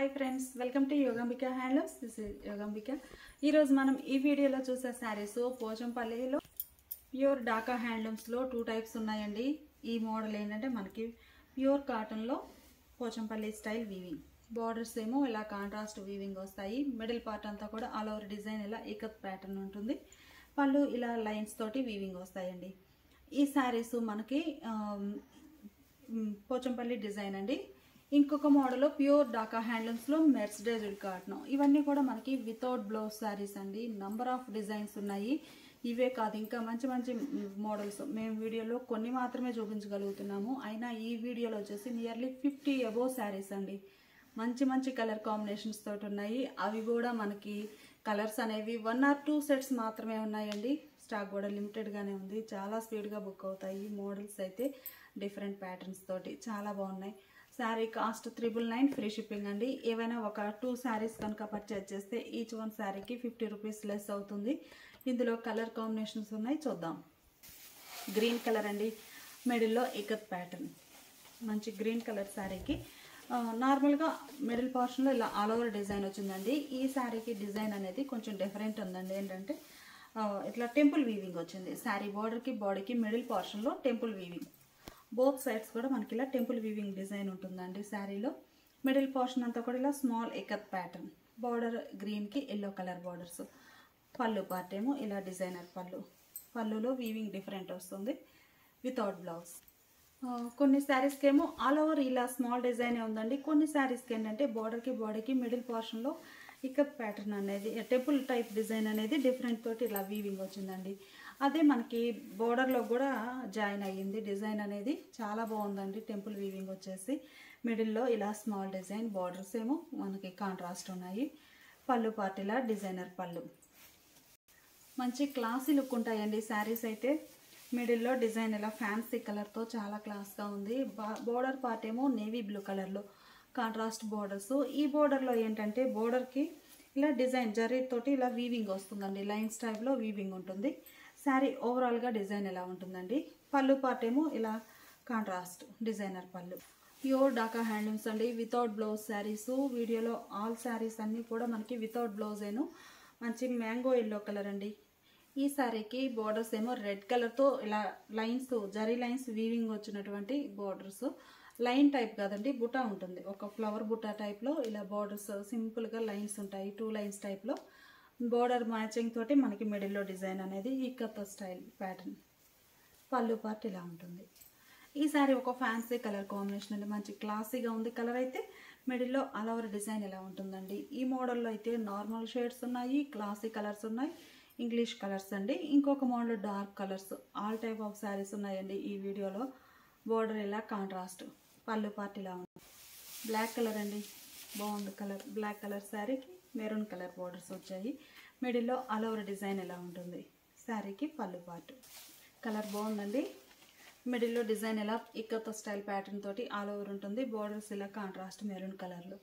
Hi friends, welcome to Yogambika handlooms. This is Yogambika. ఈరోజు మనం ఈ వీడియోలో చూసే శారీస్ పోచంపల్లిలో ప్యూర్ డాకా హ్యాండ్లూమ్స్లో 2 టైప్స్ ఉన్నాయండి. ఈ మోడల్ ఏంటంటే మనకి ప్యూర్ కాటన్లో పోచంపల్లి స్టైల్ వీవింగ్. బార్డర్స్ ఏమో ఇలా కాంట్రాస్ట్ వీవింగ్ వస్తాయి. మిడిల్ పార్ట్ అంతా కూడా ఆల్ ఓవర్ డిజైన్ ఇలా ఇకత్ ప్యాటర్న్ ఉంటుంది. పళ్ళు ఇలా లైన్స్ తోటి వీవింగ్ వస్తాయండి. ఈ శారీస్ మనకి పోచంపల్లి డిజైన్ అండి. ఇంకొక మోడల్ ప్యూర్ డాకా హ్యాండ్లూమ్స్లో మెర్సిడైజ్డ్ కాటన్. ఇవన్నీ కూడా మనకి వితౌట్ బ్లౌజ్ శారీస్ అండి. నంబర్ ఆఫ్ డిజైన్స్ ఉన్నాయి. ఇవే కాదు, ఇంకా మంచి మంచి మోడల్స్ మేము వీడియోలో కొన్ని మాత్రమే చూపించగలుగుతున్నాము. అయినా ఈ వీడియోలో వచ్చేసి నియర్లీ 50 అబోవ్ శారీస్ అండి. మంచి మంచి కలర్ కాంబినేషన్స్ తోటి ఉన్నాయి. అవి కూడా మనకి కలర్స్ అనేవి 1 or 2 సెట్స్ మాత్రమే ఉన్నాయండి. స్టాక్ కూడా లిమిటెడ్గానే ఉంది. చాలా స్పీడ్గా బుక్ అవుతాయి. మోడల్స్ అయితే డిఫరెంట్ ప్యాటర్న్స్ తోటి చాలా బాగున్నాయి. శారీ కాస్ట్ 999 ఫ్రీ షిప్పింగ్ అండి. ఏవైనా ఒక 2 శారీస్ కనుక పర్చేజ్ చేస్తే ఈచ్ వన్ శారీకి 50 రూపీస్ లెస్ అవుతుంది. ఇందులో కలర్ కాంబినేషన్స్ ఉన్నాయి, చూద్దాం. గ్రీన్ కలర్ అండి, మిడిల్లో ఇకత్ ప్యాటర్న్. మంచి గ్రీన్ కలర్ శారీకి నార్మల్గా మిడిల్ పోర్షన్లో ఇలా ఆల్ ఓవర్ డిజైన్ వచ్చిందండి. ఈ శారీకి డిజైన్ అనేది కొంచెం డిఫరెంట్ ఉందండి. ఏంటంటే ఇట్లా టెంపుల్ వీవింగ్ వచ్చింది. శారీ బార్డర్కి బాడీకి మిడిల్ పోర్షన్లో టెంపుల్ వీవింగ్. బోత్ సైడ్స్ కూడా మనకి ఇలా టెంపుల్ వీవింగ్ డిజైన్ ఉంటుందండి శారీలో. మిడిల్ పోర్షన్ అంతా కూడా ఇలా స్మాల్ ఎకత్ ప్యాటర్న్. బార్డర్ గ్రీన్కి ఎల్లో కలర్ బార్డర్స్. పళ్ళు పార్ట్ ఏమో ఇలా డిజైనర్ పళ్ళు. పళ్ళులో వీవింగ్ డిఫరెంట్ వస్తుంది వితౌట్ బ్లౌజ్. కొన్ని శారీస్కి ఏమో ఆల్ ఓవర్ ఇలా స్మాల్ డిజైనే ఉందండి. కొన్ని శారీస్కి ఏంటంటే బార్డర్కి బాడీకి మిడిల్ పోర్షన్లో ఇకత్ ప్యాటర్న్ అనేది టెంపుల్ టైప్ డిజైన్ అనేది డిఫరెంట్ తోటి ఇలా వీవింగ్ వచ్చిందండి. అదే మనకి బోర్డర్లో కూడా జాయిన్ అయ్యింది డిజైన్ అనేది. చాలా బాగుందండి. టెంపుల్ వీవింగ్ వచ్చేసి మిడిల్లో ఇలా స్మాల్ డిజైన్. బార్డర్స్ ఏమో మనకి కాంట్రాస్ట్ ఉన్నాయి. పళ్ళు పార్ట్ ఇలా డిజైనర్ పళ్ళు. మంచి క్లాసీ లుక్ ఉంటాయండి శారీస్ అయితే. మిడిల్లో డిజైన్ ఇలా ఫ్యాన్సీ కలర్తో చాలా క్లాస్గా ఉంది. బోర్డర్ పార్ట్ ఏమో నేవీ బ్లూ కలర్లో కాంట్రాస్ట్ బోర్డర్స్. ఈ బోర్డర్లో ఏంటంటే బోర్డర్కి ఇలా డిజైన్ జరీ తోటి ఇలా వీవింగ్ వస్తుందండి. లైన్స్ టైప్లో వీవింగ్ ఉంటుంది. శారీ ఓవరాల్గా డిజైన్ ఎలా ఉంటుందండి. పళ్ళు పార్ట్ ఏమో ఇలా కాంట్రాస్ట్ డిజైనర్ పళ్ళు. ప్యూర్ డాకా హ్యాండ్లూమ్స్ అండి. Without blouse saris. వీడియోలో ఆల్ శారీస్ అన్నీ కూడా మనకి వితౌట్ బ్లౌజేను. మంచి మ్యాంగో ఎల్లో కలర్ అండి. ఈ శారీకి బోర్డర్స్ ఏమో రెడ్ కలర్తో ఇలా లైన్స్ జరీ లైన్స్ వీవింగ్ వచ్చినటువంటి బోర్డర్స్. లైన్ టైప్ కాదండి, బుటా ఉంటుంది. ఒక ఫ్లవర్ బుటా టైప్లో ఇలా బోర్డర్స్ సింపుల్గా లైన్స్ ఉంటాయి. 2 లైన్స్ టైప్లో బోర్డర్ మ్యాచింగ్ తోటి మనకి మిడిల్లో డిజైన్ అనేది ఇకత్ స్టైల్ ప్యాటర్న్. పళ్ళు పార్ట్ ఇలా ఉంటుంది. ఈ శారీ ఒక ఫ్యాన్సీ కలర్ కాంబినేషన్ అండి. మంచి క్లాసీగా ఉంది కలర్ అయితే. మిడిల్లో ఆల్ ఓవర్ డిజైన్ ఎలా ఉంటుందండి. ఈ మోడల్లో అయితే నార్మల్ షేడ్స్ ఉన్నాయి, క్లాసీ కలర్స్ ఉన్నాయి, ఇంగ్లీష్ కలర్స్ అండి. ఇంకొక model dark colours. All type of saris ఉన్నాయండి ఈ వీడియోలో. బోర్డర్ ఇలా కాంట్రాస్ట్. పళ్ళు పార్ట్ ఇలా ఉంది. బ్లాక్ కలర్ అండి, బాగుంది కలర్. బ్లాక్ కలర్ శారీకి మెరూన్ కలర్ బోర్డర్స్ వచ్చాయి. మిడిల్లో ఆల్ ఓవర్ డిజైన్ ఎలా ఉంటుంది. శారీకి పళ్ళు పార్ట్. కలర్ బాగుందండి. మిడిల్లో డిజైన్ ఇలా ఇక్కత్ స్టైల్ ప్యాటర్న్ తోటి ఆల్ ఓవర్ ఉంటుంది. బోర్డర్స్ ఇలా కాంట్రాస్ట్ మెరూన్ కలర్లో.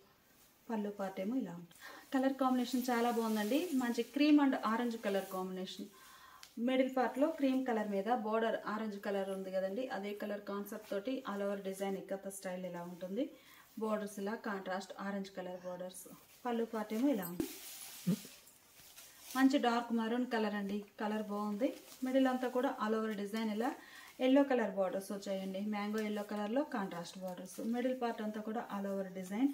పళ్ళు పార్ట్ ఏమో ఇలా ఉంటుంది. కలర్ కాంబినేషన్ చాలా బాగుందండి. మంచి cream and orange colour combination. Middle పార్ట్లో క్రీమ్ కలర్ మీద బోర్డర్ ఆరెంజ్ కలర్ ఉంది కదండి. అదే కలర్ కాన్సెప్ట్ తోటి all over design ikat style ఇలా ఉంటుంది. బోర్డర్స్ ఇలా కాంట్రాస్ట్ ఆరెంజ్ కలర్ బోర్డర్స్. పళ్ళు పార్ట్ ఏమో ఇలా ఉంది. మంచి డార్క్ మరూన్ కలర్ అండి. కలర్ బాగుంది. మిడిల్ అంతా కూడా ఆల్ ఓవర్ డిజైన్ ఇలా ఎల్లో కలర్ బార్డర్స్ వచ్చాయండి. మ్యాంగో ఎల్లో కలర్లో కాంట్రాస్ట్ బార్డర్స్. మిడిల్ పార్ట్ అంతా కూడా ఆల్ ఓవర్ డిజైన్.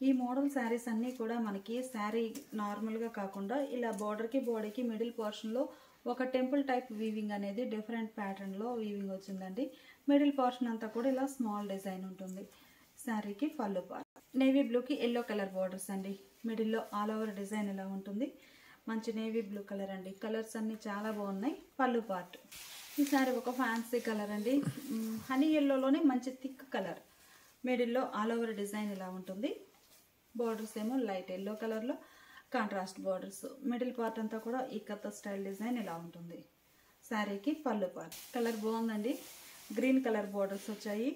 ఈ మోడల్ శారీస్ అన్నీ కూడా మనకి శారీ నార్మల్గా కాకుండా ఇలా బార్డర్కి బాడీకి మిడిల్ పోర్షన్లో ఒక టెంపుల్ టైప్ వీవింగ్ అనేది డిఫరెంట్ ప్యాటర్న్లో వీవింగ్ వచ్చిందండి. మిడిల్ పోర్షన్ అంతా కూడా ఇలా స్మాల్ డిజైన్ ఉంటుంది. శారీకి పళ్ళు పార్ట్. నేవీ బ్లూకి ఎల్లో కలర్ బార్డర్స్ అండి. మిడిల్లో ఆల్ ఓవర్ డిజైన్ ఇలా ఉంటుంది. మంచి నేవీ బ్లూ కలర్ అండి. కలర్స్ అన్నీ చాలా బాగున్నాయి. పళ్ళు పార్ట్. ఈ శారీ ఒక ఫ్యాన్సీ కలర్ అండి. హనీ ఎల్లోలోనే మంచి థిక్ కలర్. మిడిల్లో ఆల్ ఓవర్ డిజైన్ ఇలా ఉంటుంది. బోర్డర్స్ ఏమో లైట్ ఎల్లో కలర్లో కాంట్రాస్ట్ బోర్డర్స్. మిడిల్ పార్ట్ అంతా కూడా ఇకత్ స్టైల్ డిజైన్ ఇలా ఉంటుంది. శారీకి పళ్ళు పార్ట్. కలర్ బాగుందండి. గ్రీన్ కలర్ బోర్డర్స్ వచ్చాయి.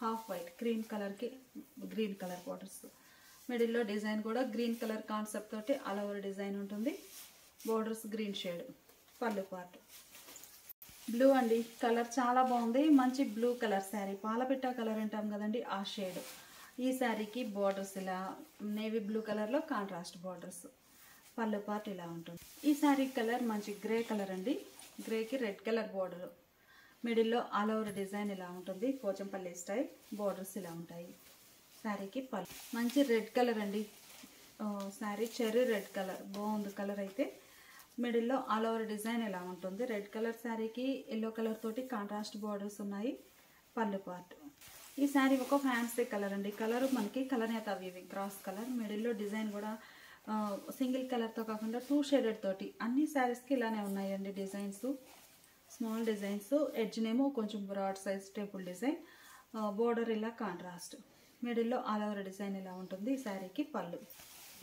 హాఫ్ వైట్ గ్రీన్ కలర్కి గ్రీన్ కలర్ బోర్డర్స్. మిడిల్లో డిజైన్ కూడా గ్రీన్ కలర్ కాన్సెప్ట్ తోటి ఆల్ ఓవర్ డిజైన్ ఉంటుంది. Borders green shade. పళ్ళు పార్ట్. బ్లూ అండి. కలర్ చాలా బాగుంది. మంచి బ్లూ కలర్ శారీ. పాలపిట్ట కలర్ అంటాం కదండి, ఆ షేడ్. ఈ శారీకి బార్డర్స్ ఇలా నేవీ బ్లూ కలర్లో కాంట్రాస్ట్ బార్డర్స్. పళ్ళు పార్ట్ ఇలా ఉంటుంది. ఈ శారీ కలర్ మంచి గ్రే కలర్ అండి. గ్రేకి రెడ్ కలర్ బార్డర్, మిడిల్లో ఆల్ ఓవర్ డిజైన్ ఇలా ఉంటుంది. పోచంపల్లి స్టైల్ బార్డర్స్ ఇలా ఉంటాయి. శారీకి పళ్ళు మంచి రెడ్ కలర్ అండి. శారీ చెర్రీ రెడ్ కలర్ బాగుంది. కలర్ అయితే మిడిల్లో ఆల్ ఓవర్ డిజైన్ ఇలా ఉంటుంది. రెడ్ కలర్ శారీకి ఎల్లో కలర్ తోటి కాంట్రాస్ట్ బార్డర్స్ ఉన్నాయి. పళ్ళు పార్ట్. ఈ శారీ ఒక ఫ్యాన్సీ కలర్ అండి. కలర్ మనకి కలనేత వీవింగ్ క్రాస్ కలర్. మిడిల్లో డిజైన్ కూడా సింగిల్ కలర్తో కాకుండా 2 షేడెడ్ తోటి అన్ని శారీస్కి ఇలానే ఉన్నాయండి డిజైన్స్. స్మాల్ డిజైన్స్, ఎడ్జ్నేమో కొంచెం broad size table design, border ఇలా కాంట్రాస్ట్, మిడిల్లో ఆల్ ఓవర్ డిజైన్ ఇలా ఉంటుంది. ఈ శారీకి పళ్ళు.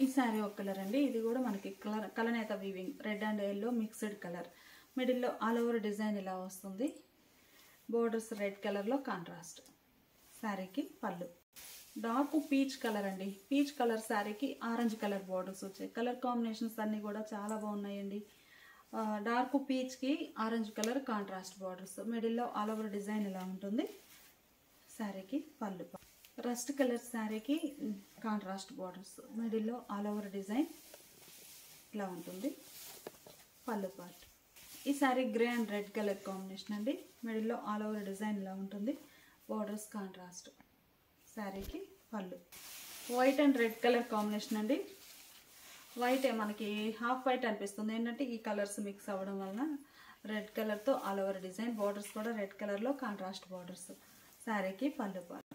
ఈ శారీ ఒక కలర్ అండి. ఇది కూడా మనకి కలనేత weaving red and yellow mixed colour. మిడిల్లో ఆల్ ఓవర్ డిజైన్ ఇలా వస్తుంది. బోర్డర్స్ రెడ్ కలర్లో కాంట్రాస్ట్. శారీకి పళ్ళు. డార్క్ పీచ్ కలర్ అండి. పీచ్ కలర్ శారీకి ఆరెంజ్ కలర్ బార్డర్స్ వచ్చాయి. కలర్ కాంబినేషన్స్ అన్నీ కూడా చాలా బాగున్నాయండి. డార్క్ పీచ్కి ఆరెంజ్ కలర్ కాంట్రాస్ట్ బార్డర్స్. మిడిల్లో ఆల్ ఓవర్ డిజైన్ ఇలా ఉంటుంది. శారీకి పళ్ళు. రస్ట్ కలర్ శారీకి కాంట్రాస్ట్ బార్డర్స్. మిడిల్లో ఆల్ ఓవర్ డిజైన్ ఇలా ఉంటుంది. పళ్ళు పార్ట్. ఈ sari grey and red colour combination అండి. మిడిల్లో ఆల్ ఓవర్ డిజైన్ ఇలా ఉంటుంది. Borders contrast. శారీకి పళ్ళు. White and red colour combination అండి. వైట్ మనకి హాఫ్ వైట్ అనిపిస్తుంది. ఏంటంటే ఈ కలర్స్ మిక్స్ అవ్వడం వలన రెడ్ కలర్తో ఆల్ ఓవర్ డిజైన్. బార్డర్స్ కూడా రెడ్ కలర్లో కాంట్రాస్ట్ బార్డర్స్. శారీకి పళ్ళు పార్ట్.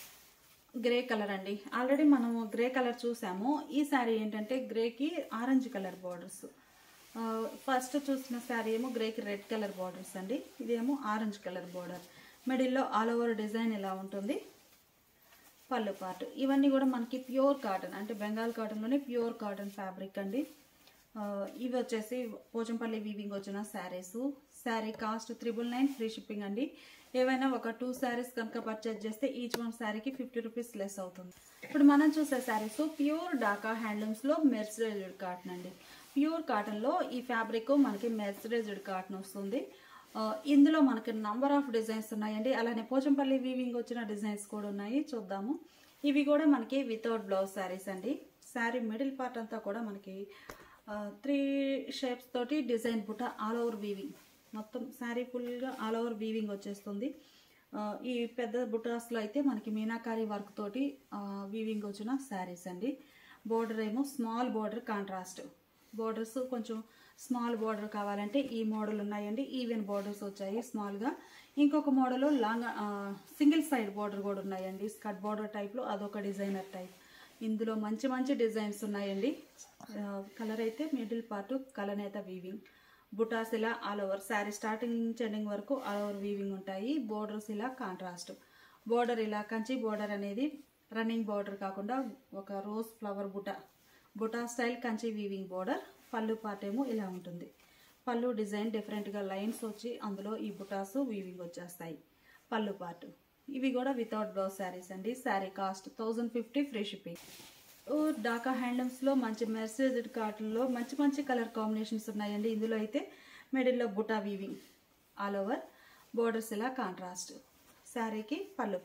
గ్రే కలర్ అండి. ఆల్రెడీ మనము గ్రే కలర్ చూసాము. ఈ శారీ ఏంటంటే గ్రేకి ఆరెంజ్ కలర్ బార్డర్స్. ఫస్ట్ చూసిన శారీ ఏమో గ్రేకి రెడ్ కలర్ బార్డర్స్ అండి. ఇదేమో ఆరెంజ్ కలర్ బార్డర్. మిడిల్లో ఆల్ ఓవర్ డిజైన్ ఇలా ఉంటుంది. పళ్ళు పార్ట్. ఇవన్నీ కూడా మనకి ప్యూర్ కాటన్ అంటే బెంగాల్ కాటన్లోనే ప్యూర్ కాటన్ ఫ్యాబ్రిక్ అండి. ఇవి వచ్చేసి పోచంపల్లి వీవింగ్ వచ్చిన saris. Sari cost 999 free shipping అండి. ఏవైనా ఒక 2 శారీస్ కనుక పర్చేజ్ చేస్తే ఈచ్ వన్ శారీకి 50 రూపీస్ లెస్ అవుతుంది. ఇప్పుడు మనం చూసే శారీస్ ప్యూర్ డాకా హ్యాండ్లూమ్స్లో మెర్సరైజ్డ్ కాటన్ అండి. ప్యూర్ కాటన్లో ఈ ఫ్యాబ్రిక్ మనకి మెర్సరైజ్డ్ కాటన్ వస్తుంది. ఇందులో మనకి నంబర్ ఆఫ్ డిజైన్స్ ఉన్నాయండి. అలానే పోచంపల్లి వీవింగ్ వచ్చిన డిజైన్స్ కూడా ఉన్నాయి. చూద్దాము. ఇవి కూడా మనకి వితౌట్ బ్లౌజ్ శారీస్ అండి. శారీ మిడిల్ పార్ట్ అంతా కూడా మనకి 3 షేప్స్ తోటి డిజైన్ బుట్ట ఆల్ ఓవర్ వీవింగ్. మొత్తం శారీ ఫుల్గా ఆల్ ఓవర్ వీవింగ్ వచ్చేస్తుంది. ఈ పెద్ద బుటాస్లో అయితే మనకి మీనాకారి వర్క్ తోటి వీవింగ్ వచ్చిన శారీస్ అండి. బోర్డర్ ఏమో స్మాల్ బోర్డర్ కాంట్రాస్ట్. బోర్డర్స్ కొంచెం స్మాల్ బోర్డర్ కావాలంటే ఈ మోడల్ ఉన్నాయండి. ఈవెన్ బోర్డర్స్ వచ్చాయి స్మాల్గా. ఇంకొక model long single side border కూడా ఉన్నాయండి. స్కర్ట్ బోర్డర్ టైప్లో అదొక డిజైనర్ టైప్. ఇందులో మంచి మంచి డిజైన్స్ ఉన్నాయండి. కలర్ అయితే మిడిల్ పార్ట్ కలనేత వీవింగ్. బుటాస్ ఇలా ఆల్ ఓవర్ శారీ స్టార్టింగ్ నుంచి ఎండింగ్ వరకు ఆల్ ఓవర్ వీవింగ్ ఉంటాయి. బోర్డర్స్ ఇలా కాంట్రాస్ట్. బోర్డర్ ఇలా కంచి బోర్డర్ అనేది రన్నింగ్ బోర్డర్ కాకుండా ఒక రోజ్ ఫ్లవర్ బుటా స్టైల్ కంచి వీవింగ్ బోర్డర్. పళ్ళు పార్ట్ ఏమో ఇలా ఉంటుంది. పళ్ళు డిజైన్ డిఫరెంట్గా లైన్స్ వచ్చి అందులో ఈ బుటాస్ వీవింగ్ వచ్చేస్తాయి. పళ్ళు పార్ట్. ఇవి కూడా వితౌట్ బ్లౌజ్ శారీస్ అండి. Sari cost 1050 free shipping. Dhaka హ్యాండ్లూమ్స్లో మంచి మెర్సరైజ్డ్ కాటన్లో మంచి మంచి కలర్ కాంబినేషన్స్ ఉన్నాయండి. ఇందులో అయితే మిడిల్లో buta weaving all over, borders ఇలా కాంట్రాస్ట్. శారీకి పళ్ళు.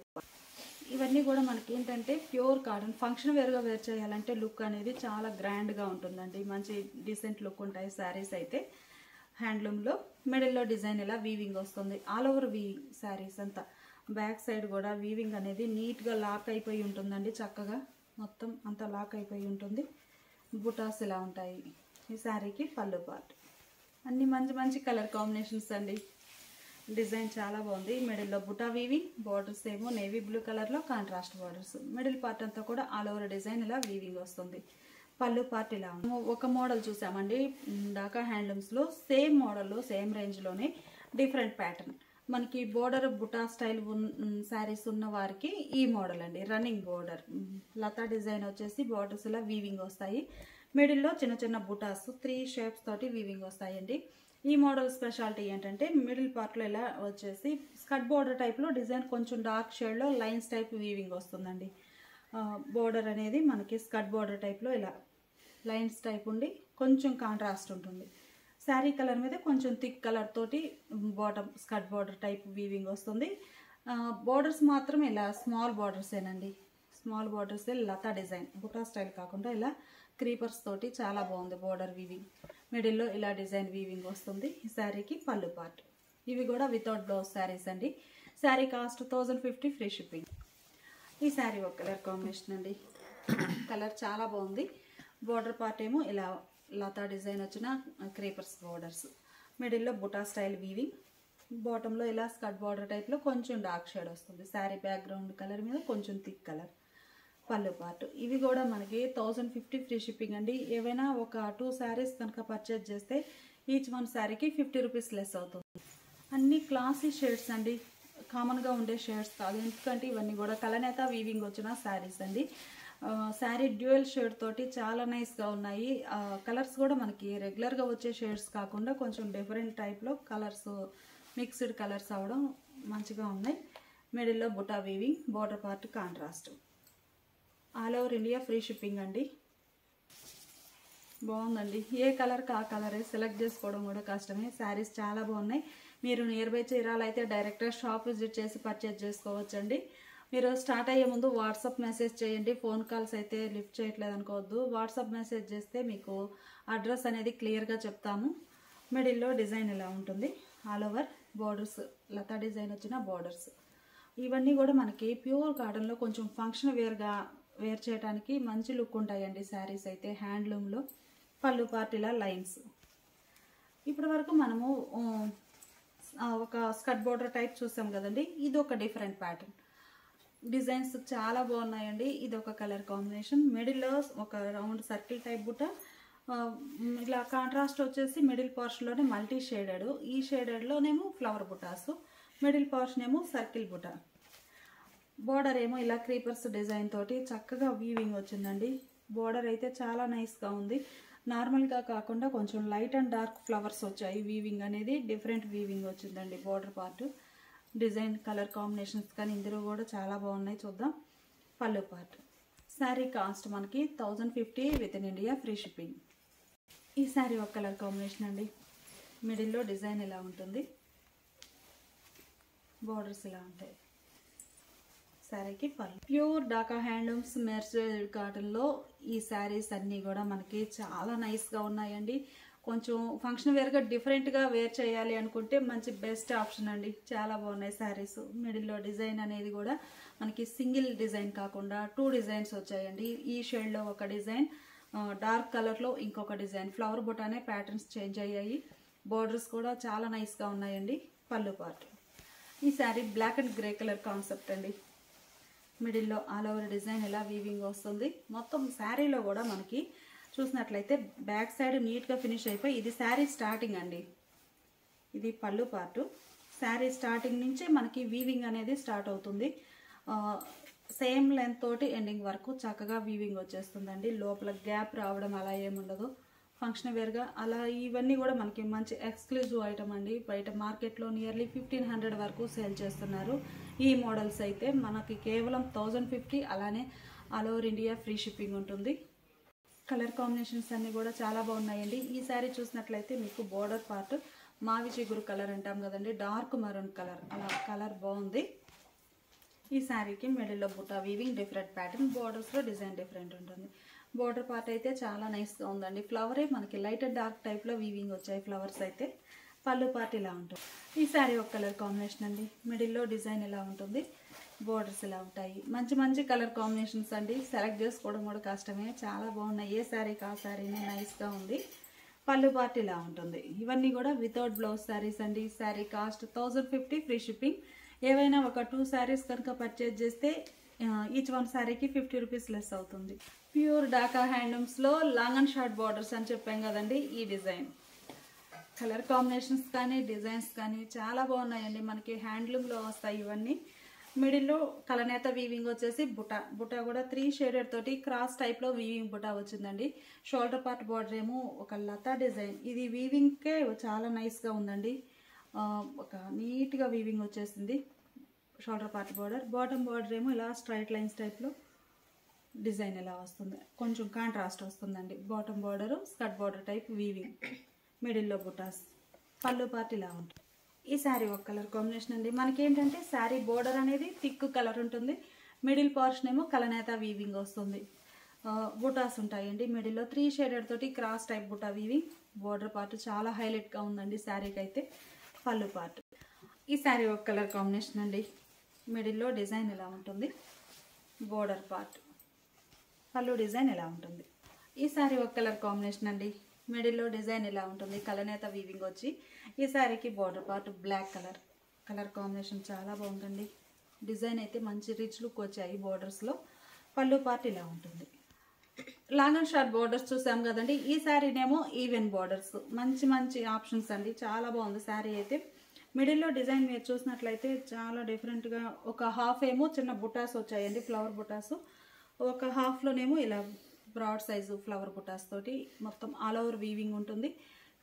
ఇవన్నీ కూడా మనకి ఏంటంటే ప్యూర్ కాటన్. ఫంక్షన్ వేర్గా వేర్ చేయాలంటే లుక్ అనేది చాలా గ్రాండ్గా ఉంటుందండి. మంచి డీసెంట్ లుక్ ఉంటాయి శారీస్ అయితే. హ్యాండ్లూమ్లో మిడిల్లో డిజైన్ ఇలా వీవింగ్ వస్తుంది. ఆల్ ఓవర్ వీవింగ్ శారీస్ అంతా. బ్యాక్ సైడ్ కూడా వీవింగ్ అనేది నీట్గా లాక్ అయిపోయి ఉంటుందండి. చక్కగా మొత్తం అంతా లాక్ అయిపోయి ఉంటుంది. బుటాస్ ఇలా ఉంటాయి. ఈ శారీకి పళ్ళు పార్ట్. అన్ని మంచి మంచి కలర్ కాంబినేషన్స్ అండి. డిజైన్ చాలా బాగుంది. మిడిల్లో బుటా వీవింగ్. బార్డర్స్ ఏమో నేవీ బ్లూ కలర్లో కాంట్రాస్ట్ బార్డర్స్. మిడిల్ పార్ట్ అంతా కూడా ఆల్ ఓవర్ డిజైన్ ఇలా వీవింగ్ వస్తుంది. పళ్ళు పార్ట్ ఇలా ఉంది. ఒక మోడల్ చూసామండి డాకా హ్యాండ్లూమ్స్లో. సేమ్ మోడల్లో సేమ్ రేంజ్లోనే డిఫరెంట్ ప్యాటర్న్. మనకి బోర్డర్ బుటా స్టైల్ శారీస్ ఉన్న వారికి ఈ మోడల్ అండి. రన్నింగ్ బోర్డర్ లతా డిజైన్ వచ్చేసి బార్డర్స్ ఇలా వీవింగ్ వస్తాయి. మిడిల్లో చిన్న చిన్న బుటాస్ 3 షేప్స్ తోటి వీవింగ్ వస్తాయండి. ఈ మోడల్ స్పెషాలిటీ ఏంటంటే మిడిల్ పార్ట్లో ఇలా వచ్చేసి స్కర్ట్ బోర్డర్ టైప్లో డిజైన్ కొంచెం డార్క్ షేడ్లో లైన్స్ టైప్ వీవింగ్ వస్తుందండి. బోర్డర్ అనేది మనకి స్కర్ట్ బోర్డర్ టైప్లో ఇలా లైన్స్ టైప్ ఉండి కొంచెం కాంట్రాస్ట్ ఉంటుంది. శారీ కలర్ మీద కొంచెం థిక్ కలర్ తోటి bottom skirt border type weaving వస్తుంది. బోర్డర్స్ మాత్రం ఇలా స్మాల్ బార్డర్సేనండి. స్మాల్ బార్డర్స్ లతా డిజైన్ బుటా స్టైల్ కాకుండా ఇలా క్రీపర్స్ తోటి చాలా బాగుంది బోర్డర్ వీవింగ్. మిడిల్లో ఇలా డిజైన్ వీవింగ్ వస్తుంది. ఈ శారీకి పళ్ళు పార్ట్. ఇవి కూడా వితౌట్ బ్లౌజ్ శారీస్ అండి. Sari cost 1050 free shipping. ఈ శారీ ఒక కలర్ కాంబినేషన్ అండి. కలర్ చాలా బాగుంది. బోర్డర్ పార్ట్ ఏమో ఇలా లతా డిజైన్ వచ్చిన క్రీపర్స్ బోర్డర్స్, మిడిల్లో బుటా స్టైల్ వీవింగ్, బాటంలో ఇలా స్కర్ట్ బార్డర్ టైప్లో కొంచెం డార్క్ షేడ్ వస్తుంది. శారీ బ్యాక్గ్రౌండ్ కలర్ మీద కొంచెం థిక్ కలర్. పళ్ళు పార్ట్. ఇవి కూడా మనకి 1050 ఫ్రీ షిప్పింగ్ అండి. ఏవైనా ఒక 2 శారీస్ కనుక పర్చేజ్ చేస్తే ఈచ్ వన్ శారీకి 50 రూపీస్ లెస్ అవుతుంది. అన్ని క్లాసీ షేడ్స్ అండి, కామన్గా ఉండే షేడ్స్ కాదు. ఎందుకంటే ఇవన్నీ కూడా కలనేత వీవింగ్ వచ్చిన శారీస్ అండి. శారీ డ్యూయల్ షేడ్ తోటి చాలా నైస్గా ఉన్నాయి. కలర్స్ కూడా మనకి రెగ్యులర్గా వచ్చే షేడ్స్ కాకుండా కొంచెం డిఫరెంట్ టైప్లో కలర్స్, మిక్స్డ్ కలర్స్ అవడం మంచిగా ఉన్నాయి. మిడిల్లో buta weaving, border part contrast. All over India free shipping అండి. బాగుందండి. ఏ కలర్కి ఆ కలరే సెలెక్ట్ చేసుకోవడం కూడా కష్టమే. శారీస్ చాలా బాగున్నాయి. మీరు నియర్ బై చీరాలు అయితే డైరెక్ట్గా షాప్ విజిట్ చేసి పర్చేజ్ చేసుకోవచ్చండి. మీరు స్టార్ట్ అయ్యే ముందు వాట్సాప్ మెసేజ్ చేయండి. ఫోన్ కాల్స్ అయితే లిఫ్ట్ చేయట్లేదు అనుకోవద్దు. వాట్సాప్ మెసేజ్ చేస్తే మీకు అడ్రస్ అనేది క్లియర్గా చెప్తాము. మిడిల్లో డిజైన్ ఇలా ఉంటుంది. ఆల్ ఓవర్ బోర్డర్స్ లతా డిజైన్ వచ్చిన బోర్డర్స్. ఇవన్నీ కూడా మనకి ప్యూర్ కాటన్లో కొంచెం ఫంక్షన్ వేర్ చేయడానికి మంచి లుక్ ఉంటాయండి శారీస్ అయితే. హ్యాండ్లూమ్లో పళ్ళు పార్ట్ ఇలా లైన్స్. ఇప్పటి వరకు మనము ఒక స్కర్ట్ బోర్డర్ టైప్ చూసాం కదండి. ఇది ఒక డిఫరెంట్ ప్యాటర్న్. డిజైన్స్ చాలా బాగున్నాయండి. ఇది ఒక కలర్ కాంబినేషన్. మిడిల్లో ఒక రౌండ్ సర్కిల్ టైప్ బుట్ట, ఇలా కాంట్రాస్ట్ వచ్చేసి మిడిల్ పోర్షన్లోనే మల్టీ షేడెడ్. ఈ షేడెడ్లోనేమో ఫ్లవర్ బుటాస్, మిడిల్ పోర్షన్ ఏమో సర్కిల్ బుట్ట. బోర్డర్ ఏమో ఇలా క్రీపర్స్ డిజైన్ తోటి చక్కగా వీవింగ్ వచ్చిందండి. బోర్డర్ అయితే చాలా నైస్గా ఉంది. నార్మల్గా కాకుండా కొంచెం లైట్ అండ్ డార్క్ ఫ్లవర్స్ వచ్చాయి. వీవింగ్ అనేది డిఫరెంట్ వీవింగ్ వచ్చిందండి. Border part design colour combinations కానీ ఇందులో కూడా చాలా బాగున్నాయి. చూద్దాం. పళ్ళు పార్ట్. శారీ కాస్ట్ మనకి 1050 with in India free shipping. ఈ శారీ ఒక కలర్ కాంబినేషన్ అండి. మిడిల్లో డిజైన్ ఇలా ఉంటుంది. బోర్డర్స్ ఇలా ఉంటాయి. శారీకి పళ్ళు. ప్యూర్ డాకా హ్యాండ్లూమ్స్ మెర్సరైజ్డ్ కాటన్లో ఈ శారీస్ అన్నీ కూడా మనకి చాలా నైస్గా ఉన్నాయండి. కొంచెం ఫంక్షన్ వేర్గా డిఫరెంట్గా వేర్ చేయాలి అనుకుంటే మంచి బెస్ట్ ఆప్షన్ అండి. చాలా బాగున్నాయి శారీస్. మిడిల్లో డిజైన్ అనేది కూడా మనకి సింగిల్ డిజైన్ కాకుండా 2 డిజైన్స్ వచ్చాయండి. ఈ షేడ్లో ఒక డిజైన్, డార్క్ కలర్లో ఇంకొక డిజైన్. ఫ్లవర్ బుటానే ప్యాటర్న్స్ చేంజ్ అయ్యాయి. బోర్డర్స్ కూడా చాలా నైస్గా ఉన్నాయండి. పళ్ళు పార్ట్. ఈ sari black and grey colour concept అండి. మిడిల్లో ఆల్ ఓవర్ డిజైన్ ఇలా వీవింగ్ వస్తుంది. మొత్తం శారీలో కూడా మనకి చూసినట్లయితే బ్యాక్ సైడ్ నీట్గా ఫినిష్ అయిపోయి ఇది శారీ స్టార్టింగ్ అండి. ఇది పళ్ళు పార్టు. శారీ స్టార్టింగ్ నుంచే మనకి వీవింగ్ అనేది స్టార్ట్ అవుతుంది. సేమ్ లెంత్ తోటి ఎండింగ్ వరకు చక్కగా వీవింగ్ వచ్చేస్తుందండి. లోపల గ్యాప్ రావడం అలా ఏముండదు. ఫంక్షన్ వేర్గా అలా ఇవన్నీ కూడా మనకి మంచి ఎక్స్క్లూజివ్ ఐటమ్ అండి. బయట మార్కెట్లో నియర్లీ 1500 వరకు సేల్ చేస్తున్నారు. ఈ మోడల్స్ అయితే మనకి కేవలం 1050. అలానే all over India free shipping ఉంటుంది. కలర్ కాంబినేషన్స్ అన్నీ కూడా చాలా బాగున్నాయండి. ఈ శారీ చూసినట్లయితే మీకు బోర్డర్ పార్ట్ మావి చిగురు కలర్ అంటాం కదండి, డార్క్ మరూన్ కలర్, అలా కలర్ బాగుంది. ఈ శారీకి మిడిల్లో బుటా వీవింగ్ డిఫరెంట్ ప్యాటర్న్, బోర్డర్స్లో డిజైన్ డిఫరెంట్ ఉంటుంది. బోర్డర్ పార్ట్ అయితే చాలా నైస్గా ఉందండి. ఫ్లవరే మనకి లైట్ అండ్ డార్క్ టైప్లో వీవింగ్ వచ్చాయి ఫ్లవర్స్ అయితే. పళ్ళు పార్ట్ ఇలా ఉంటుంది. ఈ శారీ ఒక కలర్ కాంబినేషన్ అండి. మిడిల్లో డిజైన్ ఇలా ఉంటుంది. బోర్డర్స్ ఇలా ఉంటాయి. మంచి మంచి కలర్ కాంబినేషన్స్ అండి. సెలెక్ట్ చేసుకోవడం కూడా కష్టమే. చాలా బాగున్నాయి. ఏ శారీకి ఆ శారీనే నైస్గా ఉంది. పళ్ళు పార్ట్ ఇలా ఉంటుంది. ఇవన్నీ కూడా వితౌట్ బ్లౌజ్ శారీస్ అండి. Sari cost 1050 free shipping. ఏవైనా ఒక 2 శారీస్ కనుక పర్చేజ్ చేస్తే ఈచ్ వన్ శారీకి 50 రూపీస్ లెస్ అవుతుంది. ప్యూర్ డాకా హ్యాండ్లూమ్స్లో లాంగ్ అండ్ షార్ట్ బార్డర్స్ అని చెప్పాం కదండి. ఈ డిజైన్ కలర్ కాంబినేషన్స్ కానీ డిజైన్స్ కానీ చాలా బాగున్నాయండి. మనకి హ్యాండ్లూమ్లో వస్తాయి ఇవన్నీ. మిడిల్లో కలనేత వీవింగ్ వచ్చేసి బుటా కూడా 3 షేడెడ్ తోటి క్రాస్ టైప్లో వీవింగ్ బుటా వచ్చిందండి. షోల్డర్ పార్ట్ బార్డర్ ఏమో ఒక లతా డిజైన్. ఇది వీవింగ్కే చాలా నైస్గా ఉందండి. ఒక నీట్గా వీవింగ్ వచ్చేసింది. Shoulder part border, bottom border ఏమో ఇలా స్ట్రైట్ లైన్స్ టైప్లో డిజైన్ ఇలా వస్తుంది. కొంచెం కాంట్రాస్ట్ వస్తుందండి. Bottom border skirt border type weaving. మిడిల్లో బుటాస్. పళ్ళు పార్ట్ ఇలా ఉంటుంది. ఈ శారీ ఒక కలర్ కాంబినేషన్ అండి. మనకేంటంటే శారీ బోర్డర్ అనేది థిక్ కలర్ ఉంటుంది. మిడిల్ పోర్షన్ ఏమో కలనేత వీవింగ్ వస్తుంది. బుటాస్ ఉంటాయండి మిడిల్లో 3 షేడెడ్ తోటి క్రాస్ టైప్ బుటా వీవింగ్. బోర్డర్ పార్ట్ చాలా హైలైట్గా ఉందండి శారీకి అయితే. పళ్ళు పార్ట్ ఈ శారీ ఒక కలర్ కాంబినేషన్ అండి. మిడిల్లో డిజైన్ ఇలా ఉంటుంది. బోర్డర్ పార్ట్ పళ్ళు డిజైన్ ఇలా ఉంటుంది. ఈ శారీ ఒక కలర్ కాంబినేషన్ అండి. మిడిల్లో డిజైన్ ఇలా ఉంటుంది. కలనేత వీవింగ్ వచ్చి ఈ శారీకి border part black colour combination చాలా బాగుంటుంది. డిజైన్ అయితే మంచి రిచ్ లుక్ వచ్చాయి బోర్డర్స్లో. పళ్ళు పార్ట్ ఇలా ఉంటుంది. లాంగ్ అండ్ షార్ట్ బోర్డర్స్ చూసాం కదండి. ఈ శారీనేమో ఈవెన్ బోర్డర్స్. మంచి మంచి ఆప్షన్స్ అండి. చాలా బాగుంది శారీ అయితే. మిడిల్లో డిజైన్ మీరు చూసినట్లయితే చాలా డిఫరెంట్గా ఒక హాఫ్ ఏమో చిన్న బుటాస్ వచ్చాయండి, ఫ్లవర్ బుటాస్. ఒక హాఫ్లోనేమో ఇలా బ్రాడ్ సైజు ఫ్లవర్ బుటాస్ తోటి మొత్తం ఆల్ ఓవర్ వీవింగ్ ఉంటుంది.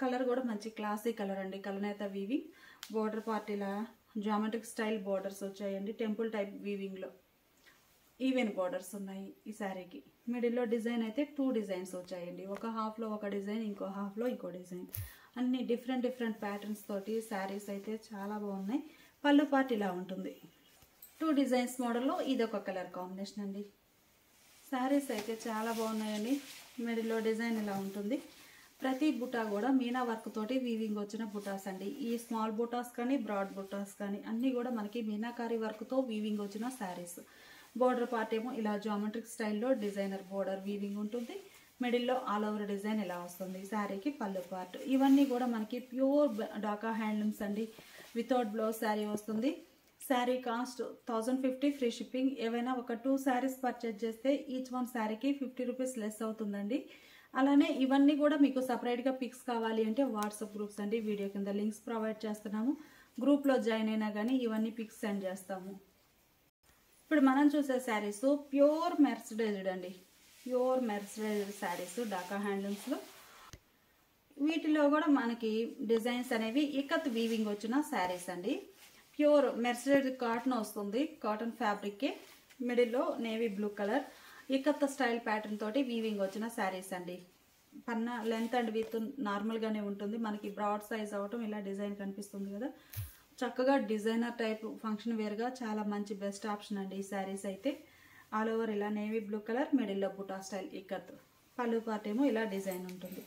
కలర్ కూడా మంచి క్లాసీ కలర్ అండి, కలనేత వీవింగ్. బోర్డర్ పార్ట్ ఇలా జామెట్రిక్ స్టైల్ బోర్డర్స్ వచ్చాయండి. టెంపుల్ టైప్ వీవింగ్లో ఈవెన్ బోర్డర్స్ ఉన్నాయి ఈ శారీకి. మిడిల్లో డిజైన్ అయితే 2 డిజైన్స్ వచ్చాయండి. ఒక హాఫ్లో ఒక డిజైన్, ఇంకో హాఫ్లో ఇంకో డిజైన్. అన్ని డిఫరెంట్ ప్యాటర్న్స్ తోటి శారీస్ అయితే చాలా బాగున్నాయి. పళ్ళు పార్ట్ ఇలా ఉంటుంది. 2 డిజైన్స్ మోడల్లో ఇది ఒక కలర్ కాంబినేషన్ అండి. శారీస్ అయితే చాలా బాగున్నాయండి. మిడిల్లో డిజైన్ ఇలా ఉంటుంది. ప్రతి బుటా కూడా మీనా వర్క్ తోటి వీవింగ్ వచ్చిన బుటాస్ అండి. ఈ స్మాల్ బుటాస్ కానీ బ్రాడ్ బుటాస్ కానీ అన్నీ కూడా మనకి మీనాకారి వర్క్తో వీవింగ్ వచ్చిన శారీస్. బోర్డర్ పార్ట్ ఏమో ఇలా జామెట్రిక్ స్టైల్లో డిజైనర్ బోర్డర్ వీవింగ్ ఉంటుంది. మిడిల్లో ఆల్ ఓవర్ డిజైన్ ఇలా వస్తుంది. శారీకి పళ్ళు పార్ట్. ఇవన్నీ కూడా మనకి ప్యూర్ డాకా హ్యాండ్లూమ్స్ అండి. వితౌట్ బ్లౌజ్ శారీ వస్తుంది. Sari cost 1050 free shipping. ఏవైనా ఒక 2 శారీస్ పర్చేజ్ చేస్తే ఈచ్ వన్ శారీకి 50 రూపీస్ లెస్ అవుతుందండి. అలానే ఇవన్నీ కూడా మీకు సపరేట్గా పిక్స్ కావాలి అంటే వాట్సాప్ గ్రూప్స్ అండి. వీడియో కింద లింక్స్ ప్రొవైడ్ చేస్తున్నాము. గ్రూప్లో జాయిన్ అయినా కానీ ఇవన్నీ పిక్స్ సెండ్ చేస్తాము. ఇప్పుడు మనం చూసే శారీస్ ప్యూర్ మెర్సిడైజ్డ్ అండి. ప్యూర్ మెర్సిడైజ్డ్ శారీస్ డాకా హ్యాండ్లూమ్స్లో. వీటిలో కూడా మనకి డిజైన్స్ అనేవి ఇకత్ వీవింగ్ వచ్చిన శారీస్ అండి. ప్యూర్ మెర్సిడైజ్డ్ కాటన్ వస్తుంది. కాటన్ ఫ్యాబ్రిక్కే మిడిల్లో navy blue colour ikat style pattern తోటి వీవింగ్ వచ్చిన శారీస్ అండి. పన్నా లెంత్ అండ్ విత్ నార్మల్గానే ఉంటుంది. మనకి బ్రాడ్ సైజ్ అవటం ఇలా డిజైన్ కనిపిస్తుంది కదా. చక్కగా డిజైనర్ టైప్ ఫంక్షన్ వేర్గా చాలా మంచి బెస్ట్ ఆప్షన్ అండి ఈ శారీస్ అయితే. ఆల్ ఓవర్ ఇలా నేవీ బ్లూ కలర్, మిడిల్లో బుటా స్టైల్ ఇకత్. పళ్ళు పార్ట్ ఏమో ఇలా డిజైన్ ఉంటుంది.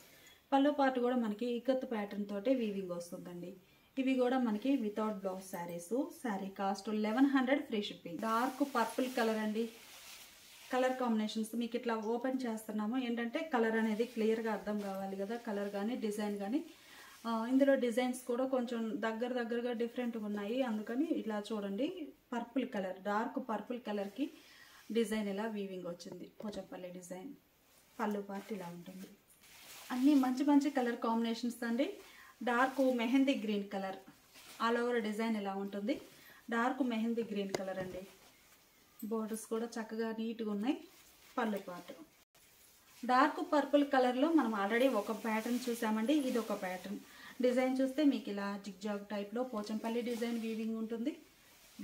పళ్ళు పార్ట్ కూడా మనకి ఇకత్ ప్యాటర్న్ తోటే వీవింగ్ వస్తుందండి. ఇవి కూడా మనకి without blouse saris. Sari cost 1100 free shipping. Dark purple colour అండి. కలర్ కాంబినేషన్స్ మీకు ఇట్లా ఓపెన్ చేస్తున్నాము. ఏంటంటే కలర్ అనేది క్లియర్గా అర్థం కావాలి కదా. కలర్ కానీ డిజైన్ కానీ ఇందులో డిజైన్స్ కూడా కొంచెం దగ్గరగా డిఫరెంట్గా ఉన్నాయి. అందుకని ఇట్లా చూడండి. పర్పుల్ కలర్, డార్క్ పర్పుల్ కలర్కి డిజైన్ ఇలా వీవింగ్ వచ్చింది. పోచంపల్లి డిజైన్. పళ్ళు పార్ట్ ఇలా ఉంటుంది. అన్నీ మంచి కలర్ కాంబినేషన్స్ అండి. Dark mehndi green colour all over design ఇలా ఉంటుంది. డార్క్ మెహందీ గ్రీన్ కలర్ అండి. బోర్డర్స్ కూడా చక్కగా నీట్గా ఉన్నాయి. పళ్ళు పార్ట్ డార్క్ పర్పుల్ కలర్లో మనం ఆల్రెడీ ఒక ప్యాటర్న్ చూసామండి. ఇది ఒక ప్యాటర్న్. డిజైన్ చూస్తే మీకు ఇలా జిగ్జాగ్ టైప్లో పోచంపల్లి డిజైన్ వీవింగ్ ఉంటుంది.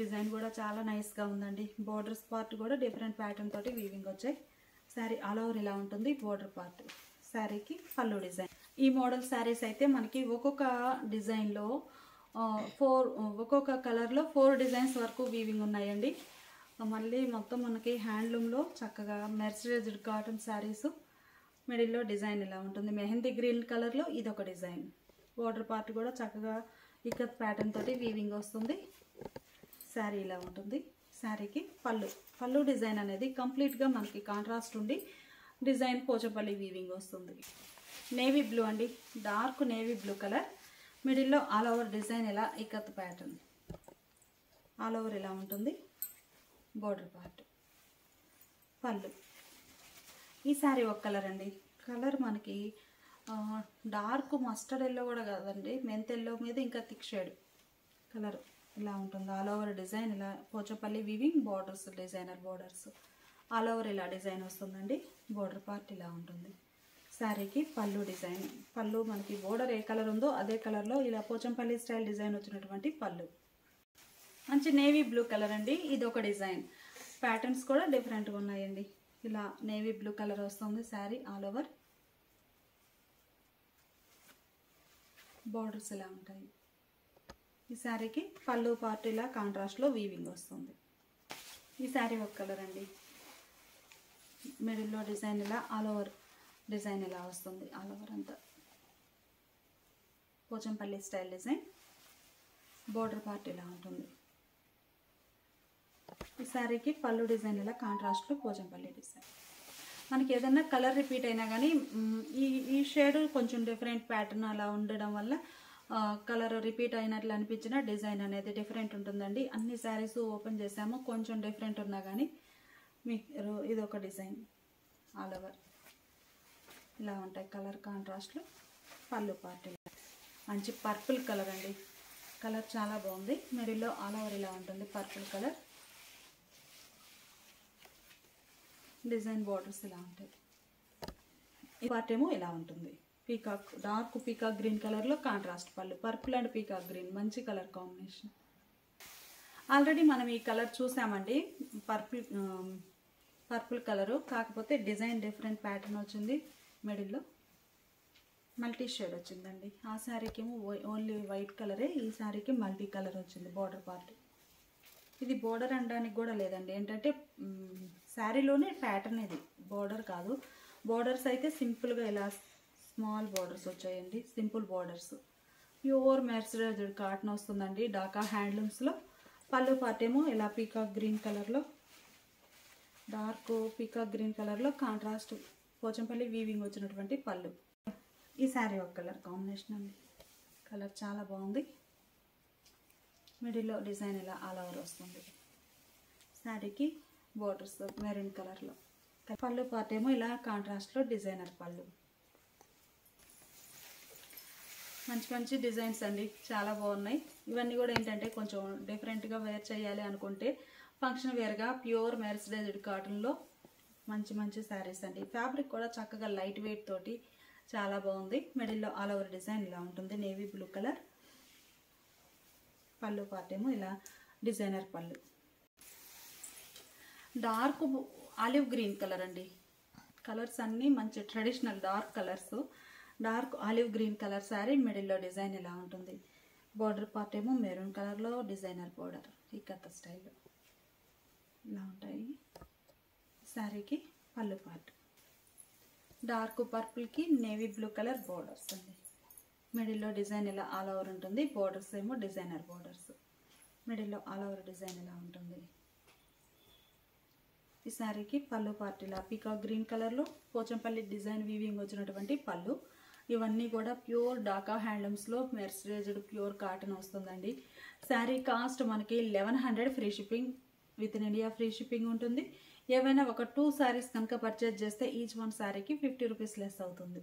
డిజైన్ కూడా చాలా నైస్గా ఉందండి. బోర్డర్స్ పార్ట్ కూడా డిఫరెంట్ ప్యాటర్న్ తోటి వీవింగ్ వచ్చాయి. శారీ ఆల్ ఓవర్ ఇలా ఉంటుంది. Border part. శారీకి పళ్ళు డిజైన్. ఈ మోడల్ శారీస్ అయితే మనకి ఒక్కొక్క డిజైన్లో ఒక్కొక్క కలర్లో 4 డిజైన్స్ వరకు వీవింగ్ ఉన్నాయండి. మళ్ళీ మొత్తం మనకి హ్యాండ్లూమ్లో చక్కగా మెర్సిడైజ్డ్ కాటన్ శారీస్. మిడిల్లో డిజైన్ ఇలా ఉంటుంది. మెహందీ గ్రీన్ కలర్లో ఇదొక డిజైన్. బోర్డర్ పార్ట్ కూడా చక్కగా ఇకత్ ప్యాటర్న్ తోటి వీవింగ్ వస్తుంది. శారీ ఇలా ఉంటుంది. శారీకి పళ్ళు డిజైన్ అనేది కంప్లీట్గా మనకి కాంట్రాస్ట్ ఉండి డిజైన్ పోచంపల్లి వీవింగ్ వస్తుంది. నేవీ బ్లూ అండి. Dark navy blue colour. మిడిల్లో ఆల్ ఓవర్ డిజైన్ ఇలా ఇకత్ ప్యాటర్న్. ఆల్ ఓవర్ ఇలా ఉంటుంది. Border part. పళ్ళు. ఈ శారీ ఒక కలర్ అండి. కలర్ మనకి డార్క్ మస్టర్డ్ ఎల్లో కూడా కాదండి, మెంత్ ఎల్లో మీద ఇంకా థిక్ షేడ్ కలర్ ఇలా ఉంటుంది. ఆల్ ఓవర్ డిజైన్ ఇలా Pochampally weaving. Borders designer borders all over ఇలా డిజైన్ వస్తుందండి. బోర్డర్ పార్ట్ ఇలా ఉంటుంది. శారీకి పళ్ళు డిజైన్. పళ్ళు మనకి బోర్డర్ ఏ కలర్ ఉందో అదే కలర్లో ఇలా పోచంపల్లి స్టైల్ డిజైన్ వచ్చినటువంటి పళ్ళు. మంచి నేవీ బ్లూ కలర్ అండి. ఇది ఒక డిజైన్. ప్యాటర్న్స్ కూడా డిఫరెంట్గా ఉన్నాయండి. ఇలా నేవీ బ్లూ కలర్ వస్తుంది శారీ ఆల్ ఓవర్. బోర్డర్స్ ఇలా ఉంటాయి. ఈ శారీకి పళ్ళు పార్ట్ ఇలా కాంట్రాస్ట్లో వీవింగ్ వస్తుంది. ఈ శారీ ఒక కలర్ అండి. మిడిల్లో డిజైన్ ఇలా ఆల్ ఓవర్ డిజైన్ ఇలా వస్తుంది. ఆల్ ఓవర్ అంతా Pochampally style design. Border part ఇలా ఉంటుంది. ఈ శారీకి పళ్ళు డిజైన్ ఇలా కాంట్రాస్ట్లో పోచంపల్లి డిజైన్. మనకి ఏదైనా కలర్ రిపీట్ అయినా కానీ ఈ షేడ్ కొంచెం డిఫరెంట్ ప్యాటర్న్ అలా ఉండడం వల్ల కలర్ రిపీట్ అయినట్లు అనిపించిన డిజైన్ అనేది డిఫరెంట్ ఉంటుందండి. అన్ని శారీస్ ఓపెన్ చేసాము, కొంచెం డిఫరెంట్ ఉన్నా కానీ మీకు ఇది ఒక డిజైన్ ఆల్ ఓవర్ ఇలా ఉంటాయి. కలర్ కాంట్రాస్ట్లో పళ్ళు పార్ట్ మంచి పర్పుల్ కలర్ అండి. కలర్ చాలా బాగుంది. మిడిల్లో ఆల్ ఓవర్ ఇలా ఉంటుంది పర్పుల్ కలర్. డిజైన్ బోర్డర్స్ ఇలా ఉంటాయి. ఈ పార్ట్ ఏమో ఇలా ఉంటుంది. పీకాక్ డార్క్ పీకాక్ గ్రీన్ కలర్లో కాంట్రాస్ట్ పళ్ళు. పర్పుల్ అండ్ పీకాక్ గ్రీన్ మంచి కలర్ కాంబినేషన్. ఆల్రెడీ మనం ఈ కలర్ చూసామండి, పర్పుల్ కలరు. కాకపోతే డిజైన్ డిఫరెంట్ ప్యాటర్న్ వచ్చింది. మిడిల్లో మల్టీ షేడ్ వచ్చిందండి. ఆ శారీకి ఏమో ఓన్లీ వైట్ కలరే, ఈ శారీకి మల్టీ కలర్ వచ్చింది బోర్డర్ పార్ట్. ఇది బోర్డర్ అనడానికి కూడా లేదండి, ఏంటంటే శారీలోనే ప్యాటర్న్ ఇది, బోర్డర్ కాదు. బోర్డర్స్ అయితే సింపుల్గా ఇలా స్మాల్ బోర్డర్స్ వచ్చాయండి, simple borders. Pure mercerised cotton వస్తుందండి డాకా హ్యాండ్లూమ్స్లో. పళ్ళు పార్ట్ ఏమో ఇలా పీకాక్ గ్రీన్ కలర్లో, డార్క్ పీకాక్ గ్రీన్ కలర్లో కాంట్రాస్ట్ పోచంపల్లి వీవింగ్ వచ్చినటువంటి పళ్ళు. ఈ శారీ ఒక కలర్ కాంబినేషన్ అండి. కలర్ చాలా బాగుంది. మిడిల్లో డిజైన్ ఇలా ఆల్ ఓవర్ వస్తుంది. శారీకి బోర్డర్స్ మెరూన్ కలర్లో. పళ్ళు పార్ట్ ఏమో ఇలా కాంట్రాస్ట్లో డిజైనర్ పళ్ళు. మంచి మంచి డిజైన్స్ అండి, చాలా బాగున్నాయి. ఇవన్నీ కూడా ఏంటంటే కొంచెం డిఫరెంట్గా వేర్ చేయాలి అనుకుంటే ఫంక్షన్ వేర్గా ప్యూర్ మెర్సరైజ్డ్ కాటన్లో మంచి మంచి శారీస్ అండి. ఫ్యాబ్రిక్ కూడా చక్కగా లైట్ వెయిట్ తోటి చాలా బాగుంది. మిడిల్లో ఆల్ ఓవర్ డిజైన్ ఇలా ఉంటుంది, నేవీ బ్లూ కలర్. పళ్ళు పార్ట్ ఏమో ఇలా డిజైనర్ పళ్ళు. డార్క్ ఆలివ్ గ్రీన్ కలర్ అండి. కలర్స్ అన్నీ మంచి traditional dark colours. Dark olive green colour sari. మిడిల్లో డిజైన్ ఇలా ఉంటుంది. బార్డర్ పార్ట్ ఏమో మెరూన్ కలర్లో డిజైనర్ బార్డర్ ఇక్కత్త స్టైల్లో ఇలా ఉంటాయి. శారీకి పళ్ళు పార్ట్ డార్క్ పర్పుల్కి నేవీ బ్లూ కలర్ బార్డర్స్ అండి. మిడిల్లో డిజైన్ ఇలా ఆల్ ఓవర్ ఉంటుంది. బార్డర్స్ ఏమో డిజైనర్ బార్డర్స్. మిడిల్లో ఆల్ ఓవర్ డిజైన్ ఇలా ఉంటుంది. ఈ శారీకి పళ్ళు పార్ట్ ఇలా పీకాక్ గ్రీన్ కలర్లో పోచంపల్లి డిజైన్ వీవింగ్ వచ్చినటువంటి పళ్ళు. ఇవన్నీ కూడా ప్యూర్ డాకా హ్యాండ్లూమ్స్లో మెర్సరైజ్డ్ ప్యూర్ కాటన్ వస్తుందండి. శారీ కాస్ట్ మనకి 1100 free shipping, with in India free shipping ఉంటుంది. ఏవైనా ఒక 2 శారీస్ కనుక పర్చేజ్ చేస్తే ఈచ్ వన్ శారీకి 50 రూపీస్ లెస్ అవుతుంది.